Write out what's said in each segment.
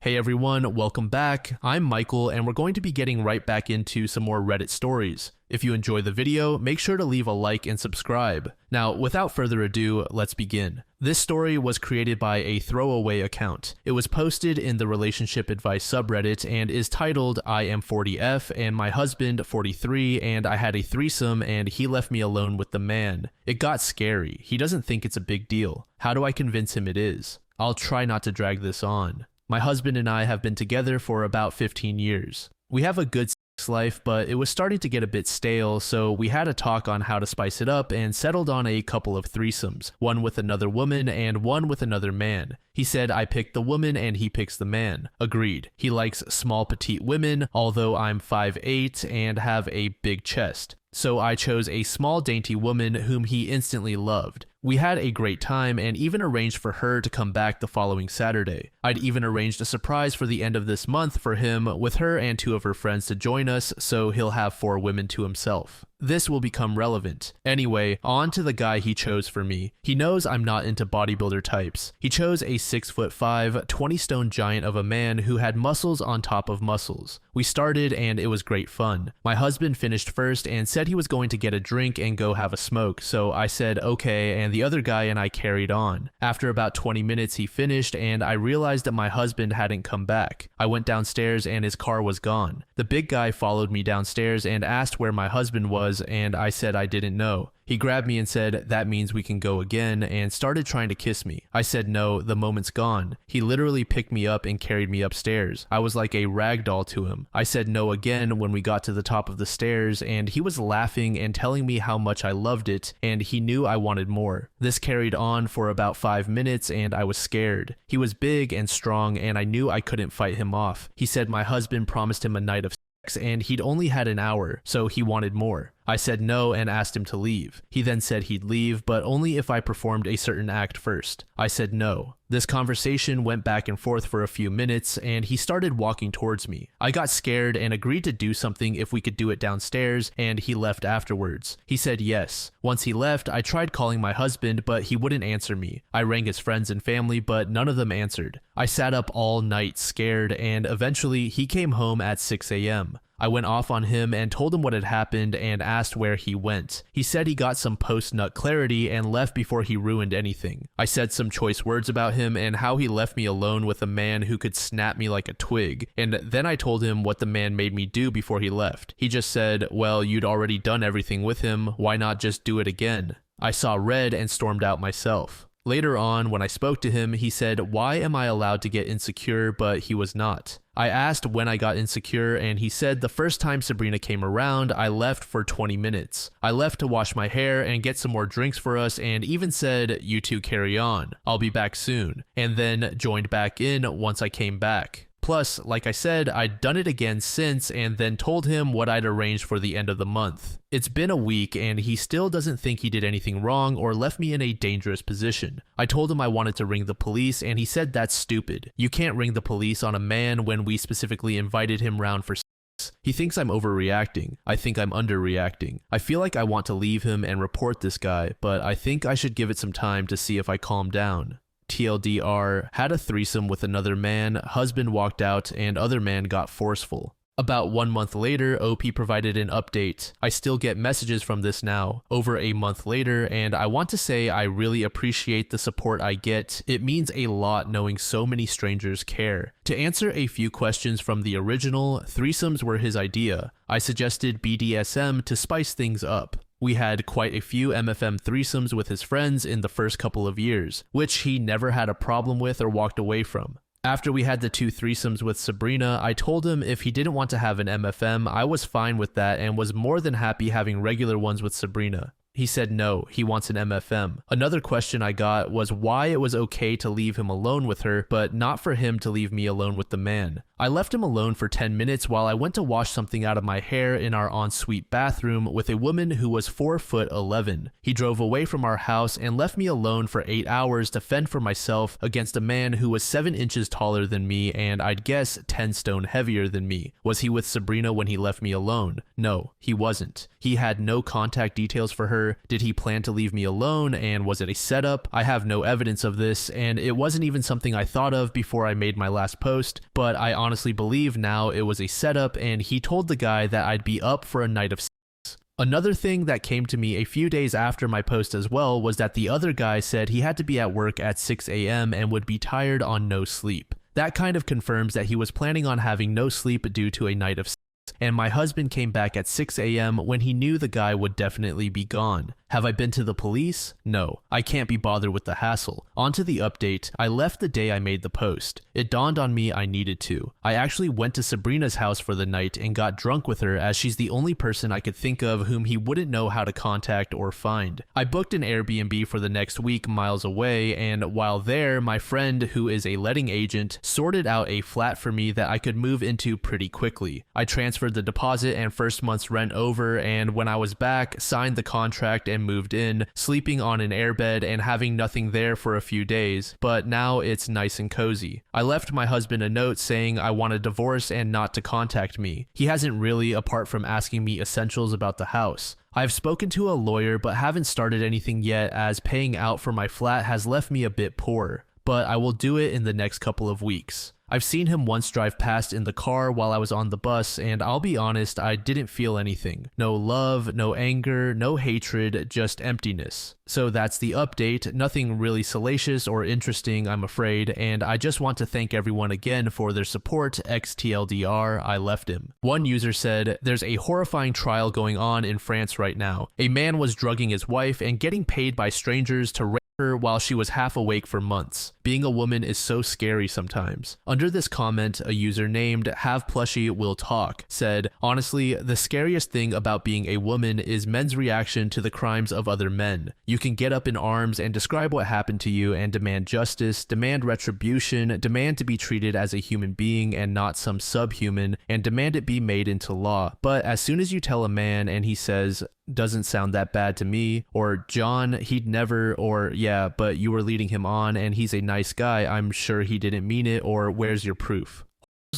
Hey everyone, welcome back. I'm Michael and we're going to be getting right back into some more Reddit stories. If you enjoy the video, make sure to leave a like and subscribe. Now, without further ado, let's begin. This story was created by a throwaway account. It was posted in the relationship advice subreddit and is titled I am 40F and my husband 43 and I had a threesome and he left me alone with the man. It got scary. He doesn't think it's a big deal. How do I convince him it is? I'll try not to drag this on. My husband and I have been together for about 15 years. We have a good sex life, but it was starting to get a bit stale, so we had a talk on how to spice it up and settled on a couple of threesomes, one with another woman and one with another man. He said I pick the woman and he picks the man. Agreed. He likes small petite women, although I'm 5'8" and have a big chest. So I chose a small dainty woman whom he instantly loved. We had a great time and even arranged for her to come back the following Saturday. I'd even arranged a surprise for the end of this month for him with her and 2 of her friends to join us, so he'll have 4 women to himself. This will become relevant. Anyway, on to the guy he chose for me. He knows I'm not into bodybuilder types. He chose a 6'5", 20-stone giant of a man who had muscles on top of muscles. We started and it was great fun. My husband finished first and said he was going to get a drink and go have a smoke, so I said okay and the other guy and I carried on. After about 20 minutes he finished and I realized that my husband hadn't come back. I went downstairs and his car was gone. The big guy followed me downstairs and asked where my husband was and I said I didn't know. He grabbed me and said, "That means we can go again," and started trying to kiss me. I said no, the moment's gone. He literally picked me up and carried me upstairs. I was like a rag doll to him. I said no again when we got to the top of the stairs and he was laughing and telling me how much I loved it and he knew I wanted more. This carried on for about 5 minutes and I was scared. He was big and strong and I knew I couldn't fight him off. He said my husband promised him a night of and he'd only had an hour, so he wanted more. I said no and asked him to leave. He then said he'd leave, but only if I performed a certain act first. I said no. This conversation went back and forth for a few minutes, and he started walking towards me. I got scared and agreed to do something if we could do it downstairs, and he left afterwards. He said yes. Once he left, I tried calling my husband, but he wouldn't answer me. I rang his friends and family, but none of them answered. I sat up all night scared, and eventually he came home at 6 a.m. I went off on him and told him what had happened and asked where he went. He said he got some post-nut clarity and left before he ruined anything. I said some choice words about him and how he left me alone with a man who could snap me like a twig, and then I told him what the man made me do before he left. He just said, "Well, you'd already done everything with him, why not just do it again?" I saw red and stormed out myself. Later on, when I spoke to him, he said, "Why am I allowed to get insecure?" But he was not. I asked when I got insecure and he said the first time Sabrina came around, I left for 20 minutes. I left to wash my hair and get some more drinks for us and even said, "You two carry on, I'll be back soon," and then joined back in once I came back. Plus, like I said, I'd done it again since and then told him what I'd arranged for the end of the month. It's been a week and he still doesn't think he did anything wrong or left me in a dangerous position. I told him I wanted to ring the police and he said that's stupid. You can't ring the police on a man when we specifically invited him round for sex. He thinks I'm overreacting. I think I'm underreacting. I feel like I want to leave him and report this guy, but I think I should give it some time to see if I calm down. TLDR, had a threesome with another man, husband walked out, and other man got forceful. About 1 month later, OP provided an update. I still get messages from this now, over a month later, and I want to say I really appreciate the support I get. It means a lot knowing so many strangers care. To answer a few questions from the original, threesomes were his idea. I suggested BDSM to spice things up. We had quite a few MFM threesomes with his friends in the first couple of years, which he never had a problem with or walked away from. After we had the 2 threesomes with Sabrina, I told him if he didn't want to have an MFM, I was fine with that and was more than happy having regular ones with Sabrina. He said no, he wants an MFM. Another question I got was why it was okay to leave him alone with her, but not for him to leave me alone with the man. I left him alone for 10 minutes while I went to wash something out of my hair in our ensuite bathroom with a woman who was 4'11". He drove away from our house and left me alone for 8 hours to fend for myself against a man who was 7 inches taller than me and I'd guess 10 stone heavier than me. Was he with Sabrina when he left me alone? No, he wasn't. He had no contact details for her Or did he plan to leave me alone, and was it a setup? I have no evidence of this, and it wasn't even something I thought of before I made my last post, but I honestly believe now it was a setup and he told the guy that I'd be up for a night of sex. Another thing that came to me a few days after my post as well was that the other guy said he had to be at work at 6 a.m. and would be tired on no sleep. That kind of confirms that he was planning on having no sleep due to a night of sex. And my husband came back at 6 a.m. when he knew the guy would definitely be gone. Have I been to the police? No, I can't be bothered with the hassle. On to the update. I left the day I made the post. It dawned on me I needed to. I actually went to Sabrina's house for the night and got drunk with her, as she's the only person I could think of whom he wouldn't know how to contact or find. I booked an Airbnb for the next week miles away, and while there, my friend, who is a letting agent, sorted out a flat for me that I could move into pretty quickly. I transferred the deposit and first month's rent over, and when I was back, signed the contract and moved in, sleeping on an airbed and having nothing there for a few days, but now it's nice and cozy. I left my husband a note saying I want a divorce and not to contact me. He hasn't really, apart from asking me essentials about the house. I've spoken to a lawyer but haven't started anything yet, as paying out for my flat has left me a bit poor, but I will do it in the next couple of weeks. I've seen him once drive past in the car while I was on the bus, and I'll be honest, I didn't feel anything. No love, no anger, no hatred, just emptiness. So that's the update. Nothing really salacious or interesting, I'm afraid, and I just want to thank everyone again for their support. XTLDR, I left him. One user said, "There's a horrifying trial going on in France right now. A man was drugging his wife and getting paid by strangers to rape her while she was half awake for months. Being a woman is so scary sometimes." Under this comment, a user named Have Plushie Will Talk said, "Honestly, the scariest thing about being a woman is men's reaction to the crimes of other men. You can get up in arms and describe what happened to you and demand justice, demand retribution, demand to be treated as a human being and not some subhuman, and demand it be made into law. But as soon as you tell a man and he says, 'Doesn't sound that bad to me,' or 'John, he'd never,' or 'Yeah, but you were leading him on and he's a nice guy, I'm sure he didn't mean it,' or 'Where's your proof?'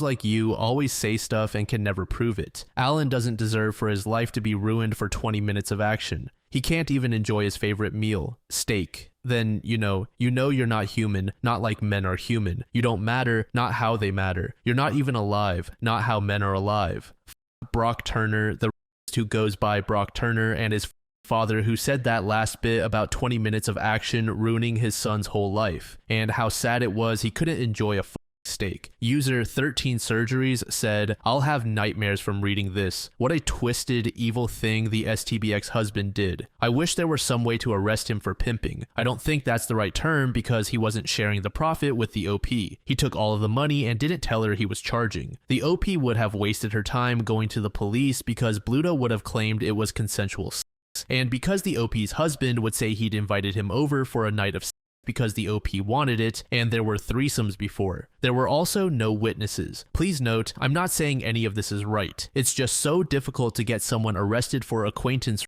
Like you always say stuff and can never prove it. Alan doesn't deserve for his life to be ruined for 20 minutes of action. He can't even enjoy his favorite meal, steak. Then, you know you're not human, not like men are human. You don't matter, not how they matter. You're not even alive, not how men are alive." Brock Turner, the who goes by Brock Turner, and his father, who said that last bit about 20 minutes of action ruining his son's whole life, and how sad it was he couldn't enjoy a steak. User 13 Surgeries said, "I'll have nightmares from reading this. What a twisted, evil thing the STBX husband did. I wish there were some way to arrest him for pimping. I don't think that's the right term because he wasn't sharing the profit with the OP. He took all of the money and didn't tell her he was charging. The OP would have wasted her time going to the police because Bluto would have claimed it was consensual sex. And because the OP's husband would say he'd invited him over for a night of sex because the OP wanted it, and there were threesomes before. There were also no witnesses. Please note, I'm not saying any of this is right. It's just so difficult to get someone arrested for acquaintance,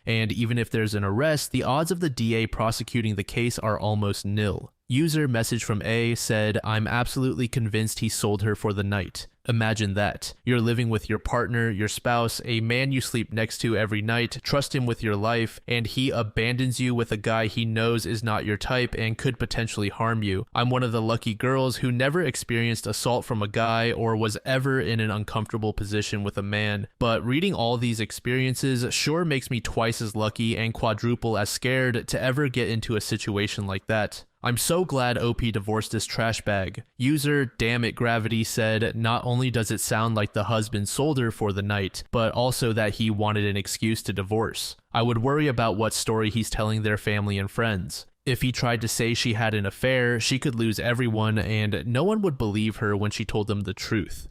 and even if there's an arrest, the odds of the DA prosecuting the case are almost nil." User message from A said, "I'm absolutely convinced he sold her for the night." Imagine that. You're living with your partner, your spouse, a man you sleep next to every night, trust him with your life, and he abandons you with a guy he knows is not your type and could potentially harm you. I'm one of the lucky girls who never experienced assault from a guy or was ever in an uncomfortable position with a man, but reading all these experiences sure makes me twice as lucky and quadruple as scared to ever get into a situation like that. I'm so glad OP divorced this trash bag. User Damn It Gravity said, "Not only does it sound like the husband sold her for the night, but also that he wanted an excuse to divorce. I would worry about what story he's telling their family and friends. If he tried to say she had an affair, she could lose everyone and no one would believe her when she told them the truth."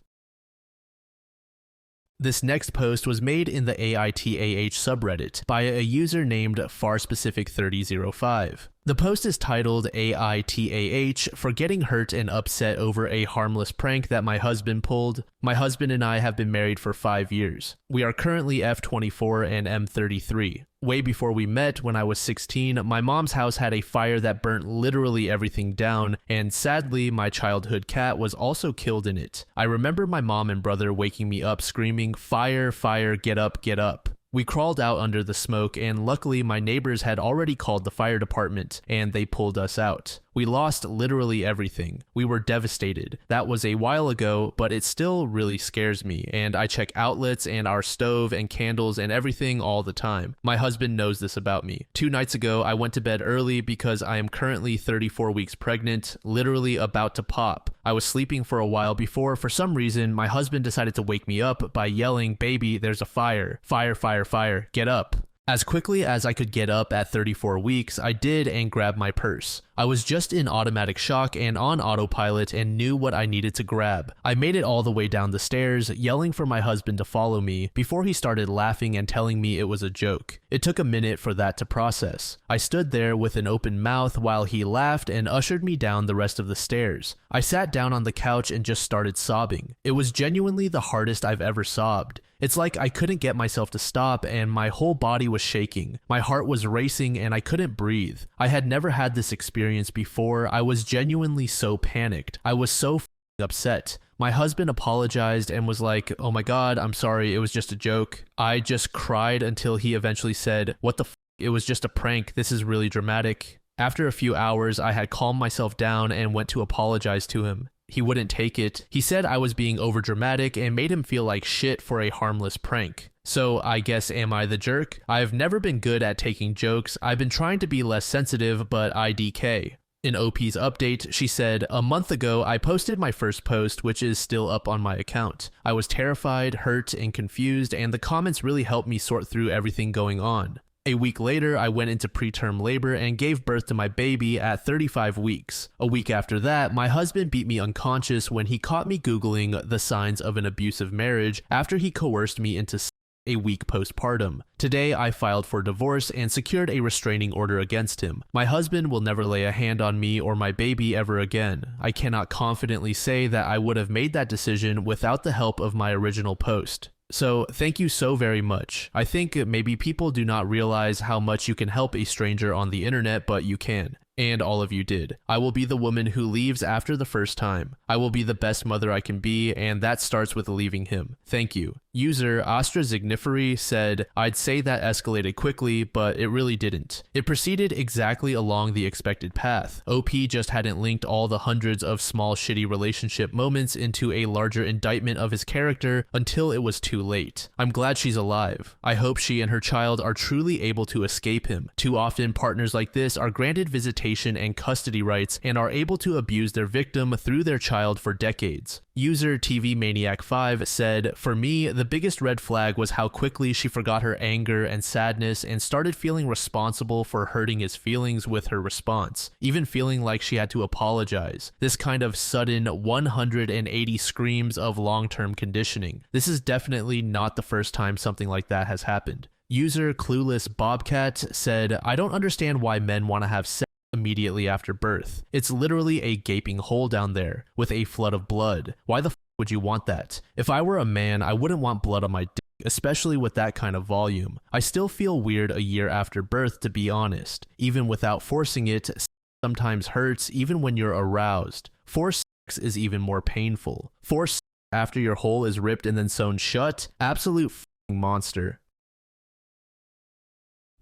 This next post was made in the AITAH subreddit by a user named FarSpecific3005. The post is titled AITAH for getting hurt and upset over a harmless prank that my husband pulled. My husband and I have been married for 5 years. We are currently F24 and M33. Way before we met, when I was 16, my mom's house had a fire that burnt literally everything down, and sadly, my childhood cat was also killed in it. I remember my mom and brother waking me up screaming, "Fire, fire, get up, get up." We crawled out under the smoke, and luckily my neighbors had already called the fire department, and they pulled us out. We lost literally everything. We were devastated. That was a while ago, but it still really scares me, and I check outlets and our stove and candles and everything all the time. My husband knows this about me. 2 nights ago, I went to bed early because I am currently 34 weeks pregnant, literally about to pop. I was sleeping for a while before, for some reason, my husband decided to wake me up by yelling, "Baby, there's a fire. Fire, fire, fire. Get up." As quickly as I could get up at 34 weeks, I did and grabbed my purse. I was just in automatic shock and on autopilot and knew what I needed to grab. I made it all the way down the stairs, yelling for my husband to follow me before he started laughing and telling me it was a joke. It took a minute for that to process. I stood there with an open mouth while he laughed and ushered me down the rest of the stairs. I sat down on the couch and just started sobbing. It was genuinely the hardest I've ever sobbed. It's like I couldn't get myself to stop and my whole body was shaking. My heart was racing and I couldn't breathe. I had never had this experience before. I was genuinely so panicked. I was so upset. My husband apologized and was like, "Oh my God, I'm sorry, it was just a joke." I just cried until he eventually said, "What the f***? It was just a prank. This is really dramatic." After a few hours, I had calmed myself down and went to apologize to him. He wouldn't take it. He said I was being overdramatic and made him feel like shit for a harmless prank. So I guess am I the jerk? I've never been good at taking jokes. I've been trying to be less sensitive, but I DK. In OP's update, she said, "A month ago, I posted my first post, which is still up on my account. I was terrified, hurt, and confused, and the comments really helped me sort through everything going on. A week later, I went into preterm labor and gave birth to my baby at 35 weeks. A week after that, my husband beat me unconscious when he caught me Googling the signs of an abusive marriage after he coerced me into a week postpartum. Today, I filed for divorce and secured a restraining order against him. My husband will never lay a hand on me or my baby ever again. I cannot confidently say that I would have made that decision without the help of my original post. So thank you so very much. I think maybe people do not realize how much you can help a stranger on the internet, but you can. And all of you did. I will be the woman who leaves after the first time. I will be the best mother I can be, and that starts with leaving him. Thank you." User AstraZigniferi said, "I'd say that escalated quickly, but it really didn't. It proceeded exactly along the expected path. OP just hadn't linked all the hundreds of small shitty relationship moments into a larger indictment of his character until it was too late. I'm glad she's alive. I hope she and her child are truly able to escape him. Too often partners like this are granted visitation and custody rights and are able to abuse their victim through their child for decades." User TV Maniac 5 said, "For me, the biggest red flag was how quickly she forgot her anger and sadness and started feeling responsible for hurting his feelings with her response, even feeling like she had to apologize. This kind of sudden 180 screams of long-term conditioning. This is definitely not the first time something like that has happened." User Clueless Bobcat said, "I don't understand why men want to have sex immediately after birth. It's literally a gaping hole down there with a flood of blood. Why the f would you want that? If I were a man, I wouldn't want blood on my dick, especially with that kind of volume. I still feel weird a year after birth, to be honest. Even without forcing it, sometimes hurts even when you're aroused. Forced sex is even more painful. Forced sex after your hole is ripped and then sewn shut? Absolute f***ing monster."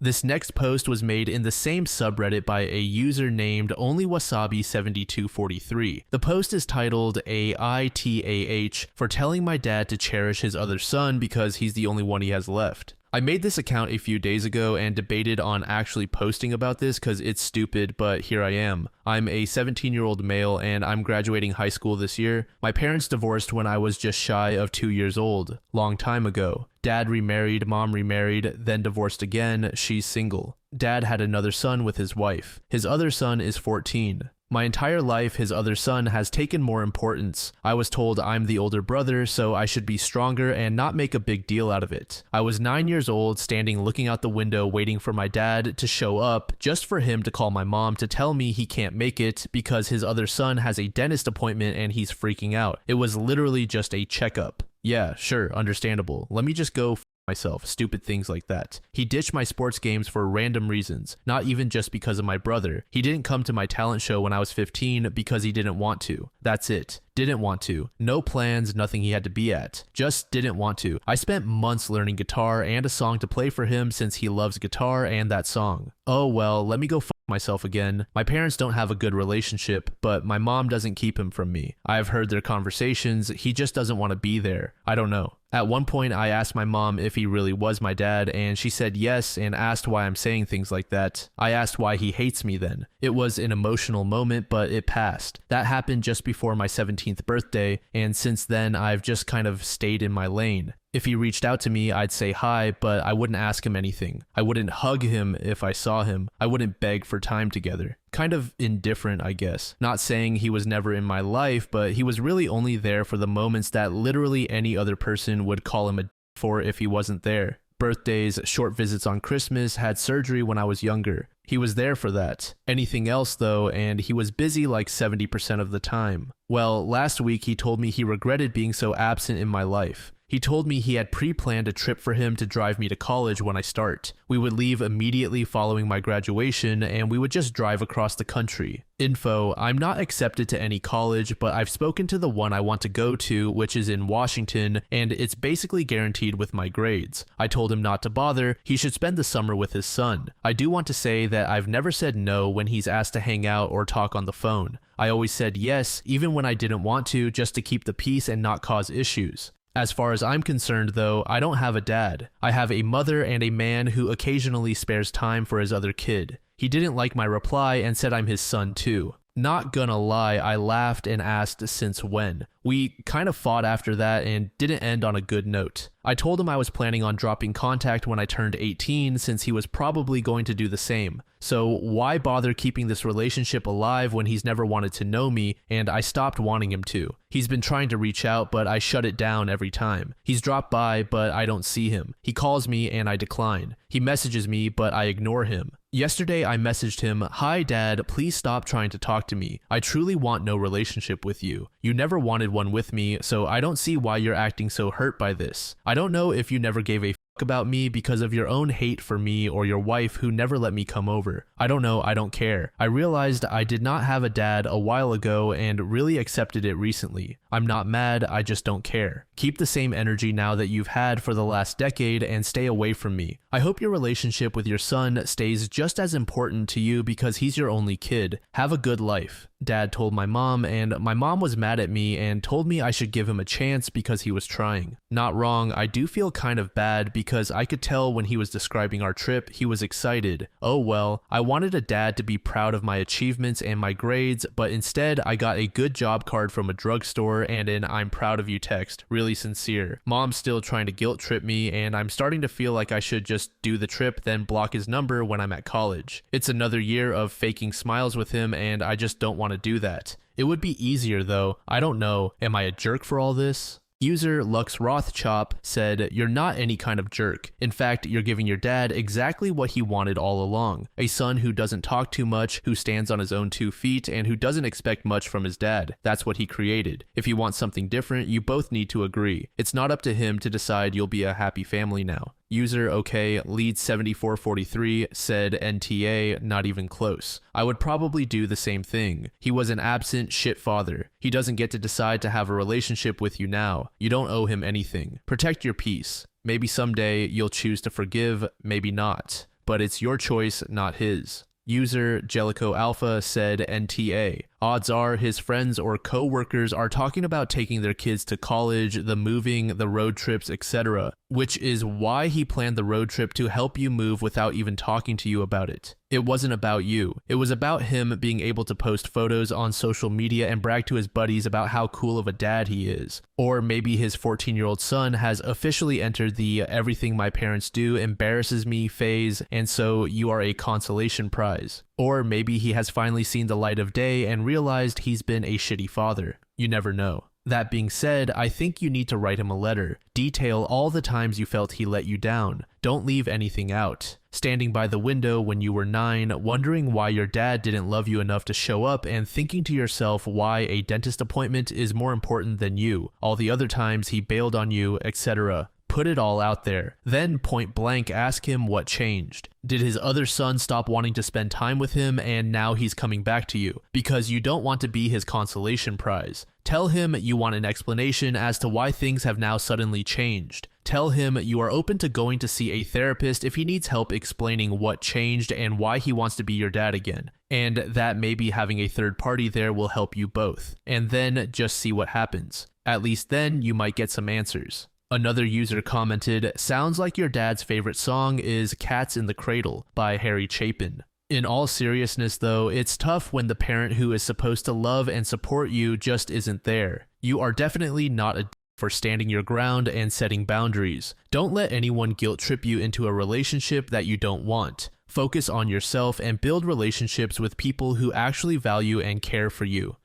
This next post was made in the same subreddit by a user named OnlyWasabi7243. The post is titled AITAH for telling my dad to cherish his other son because he's the only one he has left. I made this account a few days ago and debated on actually posting about this because it's stupid, but here I am. I'm a 17-year-old male and I'm graduating high school this year. My parents divorced when I was just shy of 2 years old, long time ago. Dad remarried, mom remarried, then divorced again, she's single. Dad had another son with his wife. His other son is 14. My entire life, his other son has taken more importance. I was told I'm the older brother, so I should be stronger and not make a big deal out of it. I was 9 years old, standing looking out the window waiting for my dad to show up, just for him to call my mom to tell me he can't make it because his other son has a dentist appointment and he's freaking out. It was literally just a checkup. Yeah, sure, understandable. Let me just go myself, stupid things like that. He ditched my sports games for random reasons, not even just because of my brother. He didn't come to my talent show when I was 15 because he didn't want to. That's it. Didn't want to. No plans, nothing he had to be at. Just didn't want to. I spent months learning guitar and a song to play for him since he loves guitar and that song. Oh well, let me go myself again. My parents don't have a good relationship, but my mom doesn't keep him from me. I've heard their conversations. He just doesn't want to be there. I don't know. At one point, I asked my mom if he really was my dad, and she said yes and asked why I'm saying things like that. I asked why he hates me then. It was an emotional moment, but it passed. That happened just before my 17th birthday, and since then, I've just kind of stayed in my lane. If he reached out to me, I'd say hi, but I wouldn't ask him anything. I wouldn't hug him if I saw him. I wouldn't beg for time together. Kind of indifferent, I guess. Not saying he was never in my life, but he was really only there for the moments that literally any other person would call him a for if he wasn't there. Birthdays, short visits on Christmas, had surgery when I was younger. He was there for that. Anything else though, and he was busy like 70% of the time. Well, last week he told me he regretted being so absent in my life. He told me he had pre-planned a trip for him to drive me to college when I start. We would leave immediately following my graduation, and we would just drive across the country. Info: I'm not accepted to any college, but I've spoken to the one I want to go to, which is in Washington, and it's basically guaranteed with my grades. I told him not to bother, he should spend the summer with his son. I do want to say that I've never said no when he's asked to hang out or talk on the phone. I always said yes, even when I didn't want to, just to keep the peace and not cause issues. As far as I'm concerned though, I don't have a dad. I have a mother and a man who occasionally spares time for his other kid. He didn't like my reply and said I'm his son too. Not gonna lie, I laughed and asked since when. We kind of fought after that and didn't end on a good note. I told him I was planning on dropping contact when I turned 18 since he was probably going to do the same. So why bother keeping this relationship alive when he's never wanted to know me and I stopped wanting him to? He's been trying to reach out, but I shut it down every time. He's dropped by, but I don't see him. He calls me and I decline. He messages me, but I ignore him. Yesterday I messaged him, "Hi dad, please stop trying to talk to me. I truly want no relationship with you. You never wanted one with me, so I don't see why you're acting so hurt by this. I don't know if you never gave a about me because of your own hate for me or your wife who never let me come over. I don't know, I don't care. I realized I did not have a dad a while ago and really accepted it recently. I'm not mad, I just don't care. Keep the same energy now that you've had for the last decade and stay away from me. I hope your relationship with your son stays just as important to you because he's your only kid. Have a good life." Dad told my mom, and my mom was mad at me and told me I should give him a chance because he was trying. Not wrong, I do feel kind of bad because I could tell when he was describing our trip, he was excited. Oh well, I wanted a dad to be proud of my achievements and my grades, but instead I got a good job card from a drugstore and an "I'm proud of you" text. Really sincere. Mom's still trying to guilt trip me, and I'm starting to feel like I should just do the trip then block his number when I'm at college. It's another year of faking smiles with him and I just don't want to do that. It would be easier though. I don't know. Am I a jerk for all this? User Lux Rothchop said, "You're not any kind of jerk. In fact, you're giving your dad exactly what he wanted all along. A son who doesn't talk too much, who stands on his own 2 feet, and who doesn't expect much from his dad. That's what he created. If you want something different, you both need to agree. It's not up to him to decide you'll be a happy family now." User OK Lead 7443 said, "NTA, not even close. I would probably do the same thing. He was an absent shit father. He doesn't get to decide to have a relationship with you now. You don't owe him anything. Protect your peace. Maybe someday you'll choose to forgive, maybe not. But it's your choice, not his." User Jellico Alpha said, "NTA. Odds are his friends or co-workers are talking about taking their kids to college, the moving, the road trips, etc., which is why he planned the road trip to help you move without even talking to you about it. It wasn't about you. It was about him being able to post photos on social media and brag to his buddies about how cool of a dad he is. Or maybe his 14-year-old son has officially entered the everything my parents do embarrasses me phase, and so you are a consolation prize. Or maybe he has finally seen the light of day and realized he's been a shitty father. You never know. That being said, I think you need to write him a letter. Detail all the times you felt he let you down. Don't leave anything out. Standing by the window when you were 9, wondering why your dad didn't love you enough to show up and thinking to yourself why a dentist appointment is more important than you, all the other times he bailed on you, etc. Put it all out there. Then point blank ask him what changed. Did his other son stop wanting to spend time with him and now he's coming back to you? Because you don't want to be his consolation prize. Tell him you want an explanation as to why things have now suddenly changed. Tell him you are open to going to see a therapist if he needs help explaining what changed and why he wants to be your dad again, and that maybe having a third party there will help you both. And then just see what happens. At least then you might get some answers. Another user commented, "Sounds like your dad's favorite song is Cats in the Cradle by Harry Chapin." In all seriousness though, it's tough when the parent who is supposed to love and support you just isn't there. You are definitely not a for standing your ground and setting boundaries. Don't let anyone guilt trip you into a relationship that you don't want. Focus on yourself and build relationships with people who actually value and care for you.